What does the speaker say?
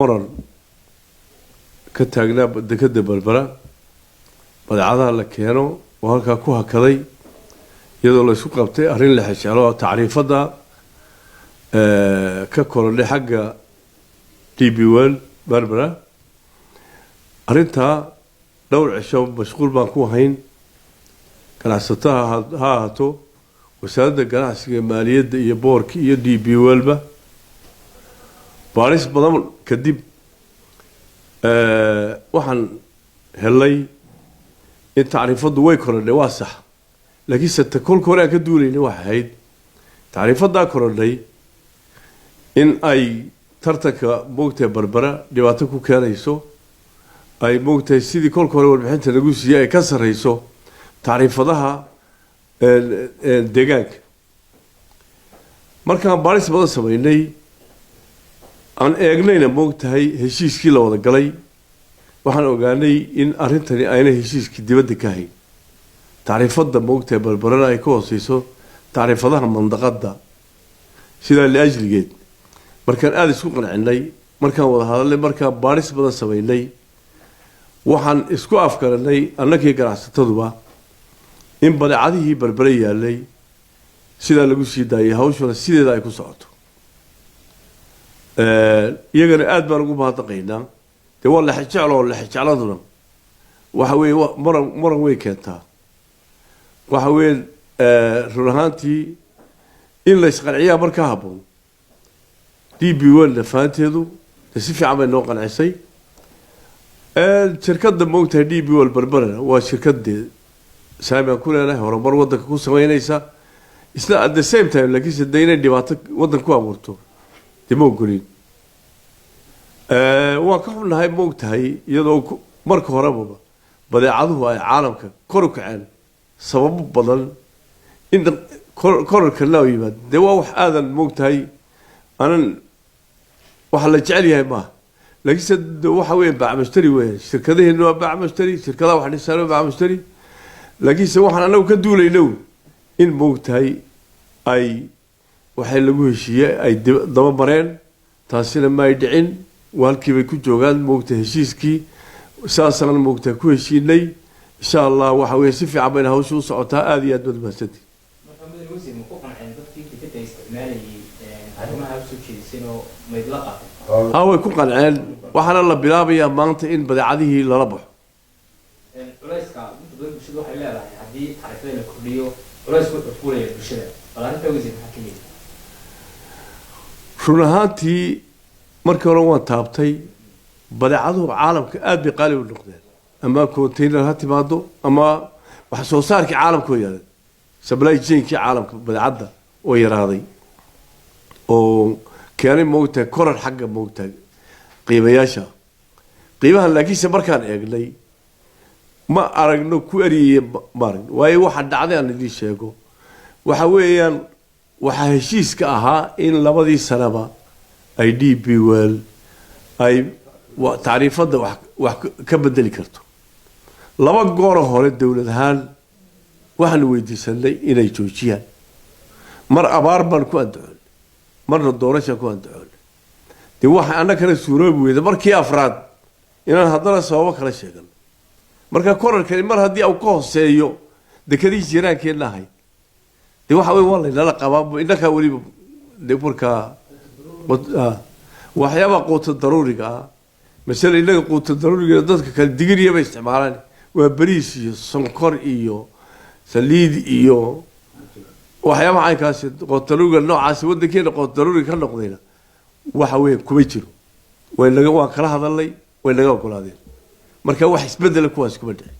مرن كتاجنا بدكد بربرة بدعادها لكيانو وهالك كوها كذي يدل سوق قبتي أهرين لحشالو تعريف هذا ككور اللي حق تي بي ويل بربرة أرنتها دور عشان مشغول بانكو هين كان عصتها هاتو وسادة جناس مالية يبورك يدي بي ويل به باريس بضم كديب وحن هلاي انت تعريفات ويكر اللي واسع لكن ستكون كوريا كدولي واحد تعريفات دا كورلي ان اي ترتك موقتها بربرة ديواتكو كانيسو اي موقتها سيدي كل كوريا والبحين تنقوس ياي كسر هيسو تعريفاتها الدقاق مركان باريس بضا سميني aan eegnayna moogtahay heshiiskii la wada galay waxaan ogaanay in arintani ayna heshiiskii dibadda ka hayn taariifada moogtahay balbarana ay ka hooseyso taariifadaha mandaqada sida laajligeed markaan aad isku qancinay markaan wada hadalnay markaan baaris badan sameynay waxaan isku afkaranay annagii ganacsataduba in badeecadihii barbara yaalay sida lagu sii daayay hawshana sideeda ay ku socoto iyagana aad baan ugu mahadnaqaynaa dee waa la xijecladuna waxa weeye maran way keentaa waxa weeye run ahaantii in la isqanciyaa markaa habboon d b welna fahanteedu dee si fiican bay noo qancisay shirkadda moogtahay d b wel barbarana waa shirkadee saamiaan ku leenahay horumar waddanka ku samaynaysa isla at the same time laakiinse dee inay dhibaato waddan ku abuurto ما أقولين وكم لهاي موقتها يدو مرك هربوا بدأ عضوه عالم كورك عن سبب بدل إن كورك الله يباد دواء هذا الموقتها أنا وحلا جعليها ما لكن سد وحوين باع مشتري وين شركة ذي إنه باع مشتري شركة ذا واحد يسأله باع مشتري لكن سواحنا لو كدولي لو إن موقتها أي waxay lagu heshiiyay ay daba mareen taasina ma ay dhicin walkii bay ku joogaan moogta heshiiskii saasana moogta ku heshiinay insha Allah waxa weey si fiican bay hawshu u socotaa aad iyo aad baad mahadsantii maxamed wasiir ma ku qancin dadkii dibadda isticmaalayay arrimaha soo jeedisano maydlaqa way ku qanceen waxana la bilaabayaa maanta in badeecadihii lala baxo culayska inta badan bulshada waxay leedahay haddii taariifada la kordhiyo culaysku wuxuu fuulaya bulshada balaarinta wasiir maxaa ka leeyahay run ahaantii markii hore waan taabtay badeecaduhu caalamka aad bay qaali u noqdeen ama container ha timaado ama wax soo saarkii caalamka oo yaraaday supply chain-kii caalamka badeecada oo yaraaday oo keenay moogtahay korar xagga moogtahay qiimayaasha qiimahan laakiinse markaan eegnay ma aragno ku eriyay maarag waayo waxa dhacday aan idin sheego waxa weeyaan waxa heshiiska ahaa in labadii sanaba ay d b wel ay taariifada wax ka bedeli karto laba goor hore dawlad ahaan waxaan weydiisanay inay joojiyaan mar abaar baan ku andacoon marna doorasho ku andacoon dee waxa ana kala suuroobi weyda markii afraad inaan haddana sababo kala sheegan marka korarkani mar haddii uu ka hooseeyo dekadii jiraankeenna ahayd dee waxa weeye waa laynala qabaa innaka weliba dee markaa waxyaabaha quuta daruuriga ah masale innaga quuta daruuriga dadka kale digiriya bay isticmaalaan waa bariis iyo sonkor iyo saliid iyo waxyaabaha caynkaasi quuta daruuriga noocaasi waddankeena quuta daruuriga ka noqdayna waxa weeye kuma jiro waan kala hadalnay way naga ogolaadeen marka wax isbedela kuwaas kuma dhicin